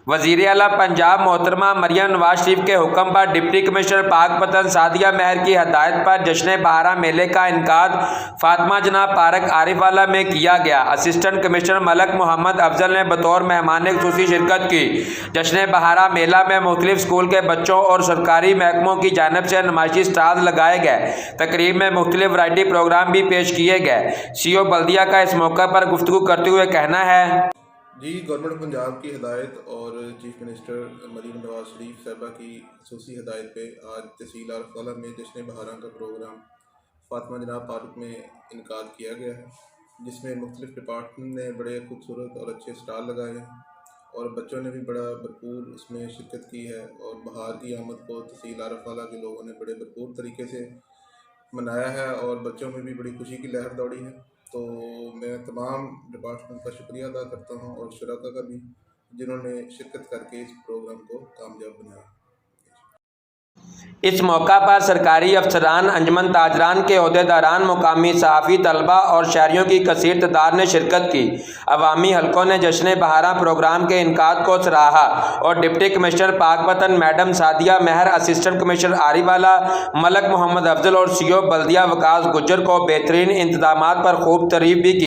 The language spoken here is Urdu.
وزیر اعلیٰ پنجاب محترمہ مریم نواز شریف کے حکم پر ڈپٹی کمشنر پاک پتن سعدیہ مہر کی ہدایت پر جشن بہارا میلے کا انعقاد فاطمہ جناح پارک عارف والا میں کیا گیا۔ اسسٹنٹ کمشنر ملک محمد افضل نے بطور مہمان خصوصی شرکت کی۔ جشن بہارا میلہ میں مختلف اسکول کے بچوں اور سرکاری محکموں کی جانب سے نمائشی اسٹال لگائے گئے۔ تقریب میں مختلف ورائٹی پروگرام بھی پیش کیے گئے۔ سی او بلدیہ کا اس موقع پر گفتگو کرتے ہوئے کہنا ہے جی گورنمنٹ پنجاب کی ہدایت اور چیف منسٹر مریم نواز شریف صاحبہ کی خصوصی ہدایت پہ آج تحصیل عارف والا میں جشن بہارا کا پروگرام فاطمہ جناح پارک میں انعقاد کیا گیا ہے، جس میں مختلف ڈپارٹمنٹ نے بڑے خوبصورت اور اچھے اسٹال لگائے ہیں اور بچوں نے بھی بڑا بھرپور اس میں شرکت کی ہے، اور بہار کی آمد کو تحصیل عارف والا کے لوگوں نے بڑے بھرپور طریقے سے منایا ہے اور بچوں میں بھی بڑی خوشی کی لہر دوڑی ہے۔ تو میں تمام ڈپارٹمنٹ کا شکریہ ادا کرتا ہوں اور شرکا کا بھی، جنہوں نے شرکت کر کے اس پروگرام کو کامیاب بنایا۔ اس موقع پر سرکاری افسران، انجمن تاجران کے عہدیداران، مقامی صحافی، طلباء اور شہریوں کی کثیر تعداد نے شرکت کی۔ عوامی حلقوں نے جشن بہارا پروگرام کے انعقاد کو سراہا اور ڈپٹی کمشنر پاک پتن میڈم سعدیہ مہر، اسسٹنٹ کمشنر عارف والا ملک محمد افضل اور سی او بلدیہ وکاس گجر کو بہترین انتظامات پر خوب تعریف بھی کی۔